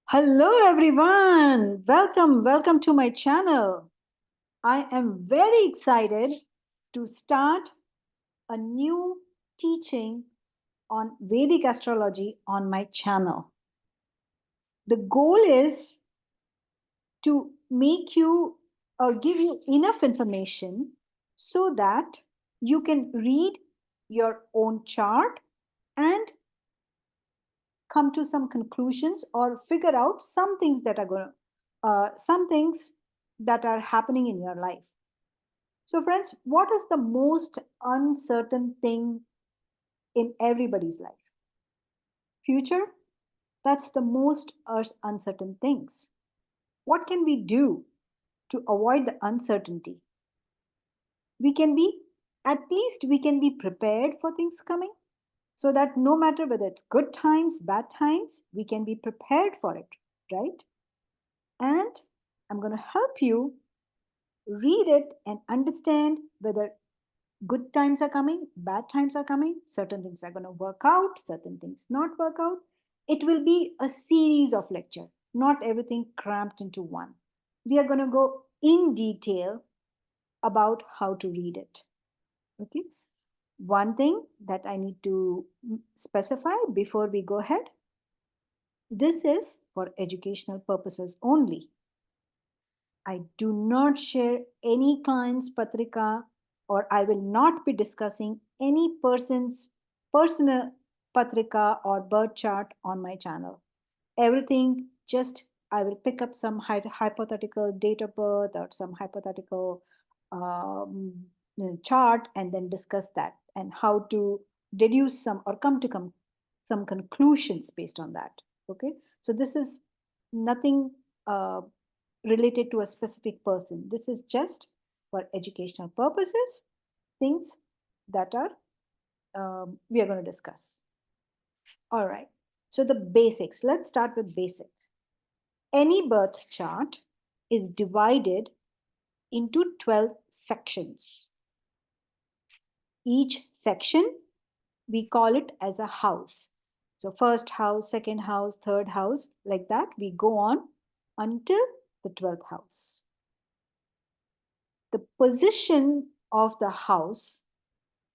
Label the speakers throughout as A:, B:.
A: Hello, everyone. Welcome to my channel. I am very excited to start a new teaching on Vedic astrology on my channel. The goal is to make you or give you enough information so that you can read your own chart and come to some conclusions or figure out some things that are happening in your life. So friends, what is the most uncertain thing in everybody's life? Future. That's the most uncertain things. What can we do to avoid the uncertainty? We can be At least we can be prepared for things coming, so that no matter whether it's good times, bad times, we can be prepared for it, right? And I'm going to help you read it and understand whether good times are coming, bad times are coming, certain things are going to work out, certain things not work out. It will be a series of lecture, not everything cramped into one. We are going to go in detail about how to read it. Okay. One thing that I need to specify before we go ahead, this is for educational purposes only. I do not share any client's patrika, or I will not be discussing any person's personal patrika or birth chart on my channel. Everything just I will pick up some hypothetical date of birth or some hypothetical chart and then discuss that and how to deduce some or come some conclusions based on that. Okay, so this is nothing related to a specific person. This is just for educational purposes, things that are we are going to discuss. All right. So the basics. Let's start with basic. Any birth chart is divided into 12 sections. Each section, we call it as a house. So first house, second house, third house, like that. We go on until the 12th house. The position of the house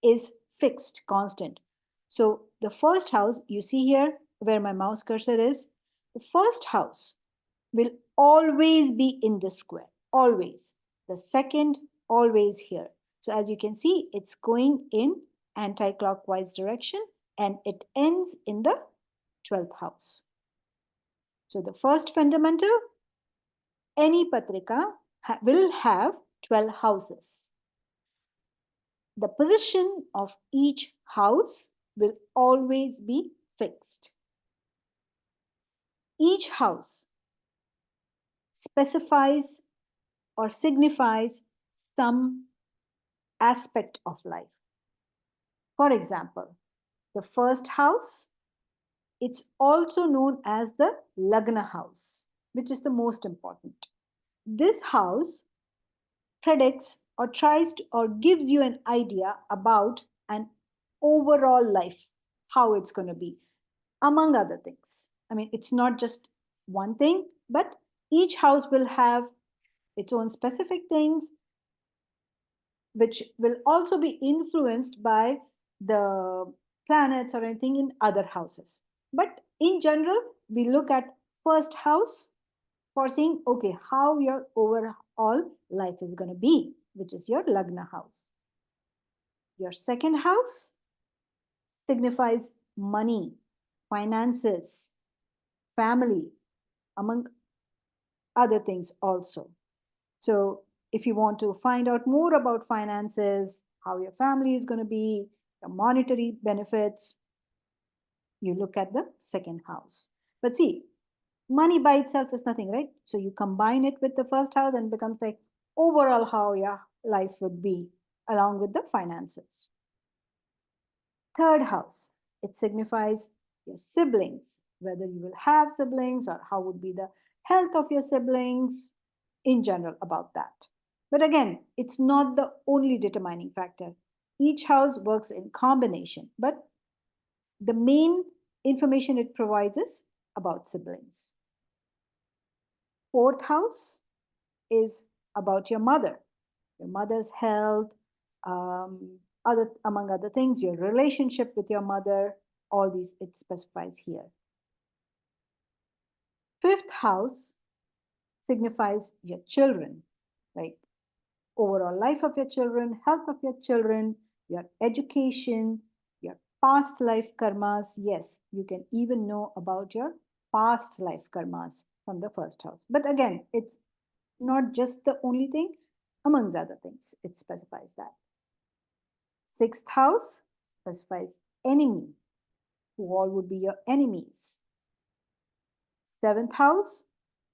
A: is fixed, constant. So the first house, you see here where my mouse cursor is, the first house will always be in this square, always. The second, always here. So as you can see, it's going in anti-clockwise direction and it ends in the 12th house. So the first fundamental, any patrika will have 12 houses. The position of each house will always be fixed. Each house specifies or signifies some aspect of life. For example, the first house, it's also known as the Lagna house, which is the most important. This house predicts or tries to or gives you an idea about an overall life, how it's going to be, among other things. I mean, it's not just one thing, but each house will have its own specific things, which will also be influenced by the planets or anything in other houses. But in general, we look at first house for seeing, okay, how your overall life is going to be, which is your Lagna house. Your second house signifies money, finances, family, among other things also. So if you want to find out more about finances, how your family is going to be, the monetary benefits, you look at the second house. But see, money by itself is nothing, right? So you combine it with the first house and becomes like overall how your life would be along with the finances. Third house, it signifies your siblings, whether you will have siblings or how would be the health of your siblings in general about that. But again, it's not the only determining factor. Each house works in combination, but the main information it provides is about siblings. Fourth house is about your mother's health, among other things, your relationship with your mother, all these it specifies here. Fifth house signifies your children, like overall life of your children, health of your children, your education, your past life karmas. Yes, you can even know about your past life karmas from the first house. But again, it's not just the only thing, amongst other things, it specifies that. Sixth house specifies enemy, who all would be your enemies. Seventh house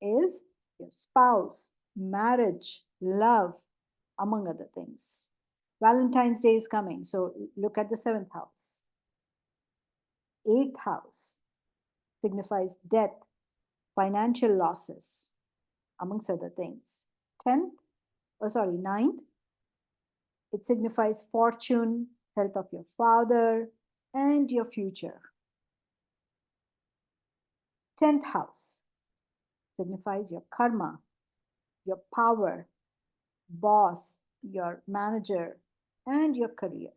A: is your spouse, marriage, love, among other things. Valentine's Day is coming, so look at the seventh house. Eighth house signifies death, financial losses, amongst other things. Ninth, it signifies fortune, health of your father, and your future. 10th house signifies your karma, your power, boss, your manager, and your career.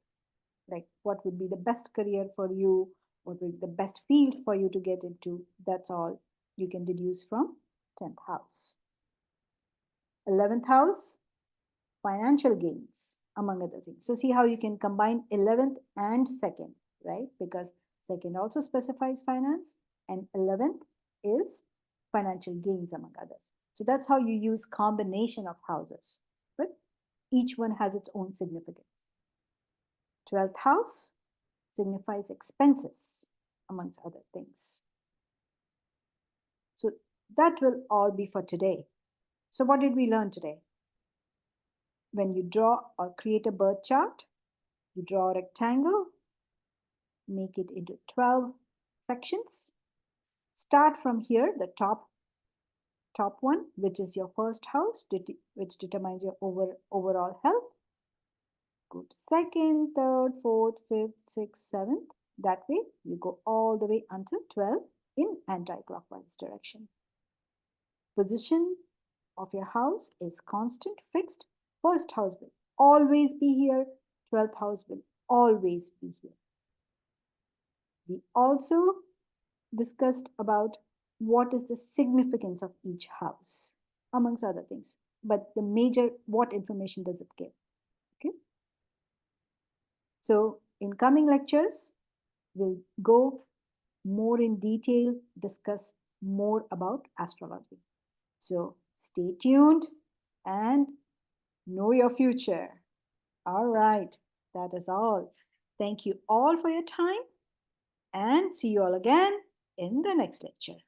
A: Like what would be the best career for you, what would be the best field for you to get into. That's all you can deduce from 10th house. 11th house, financial gains, among other things. So see how you can combine 11th and 2nd, right? Because 2nd also specifies finance and 11th is financial gains, among others. So that's how you use combination of houses, but each one has its own significance. 12th house signifies expenses, amongst other things. So that will all be for today. So what did we learn today? When you draw or create a birth chart, you draw a rectangle, make it into 12 sections. Start from here, the top one, which is your first house, which determines your overall health. Go to second, third, fourth, fifth, sixth, seventh. That way, you go all the way until 12 in anti-clockwise direction. Position of your house is constant, fixed. First house will always be here. 12th house will always be here. We also discussed about what is the significance of each house, amongst other things. But the major, what information does it give? Okay. So in coming lectures, we'll go more in detail, discuss more about astrology. So stay tuned and know your future. All right, that is all. Thank you all for your time and see you all again in the next lecture.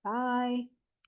A: Bye.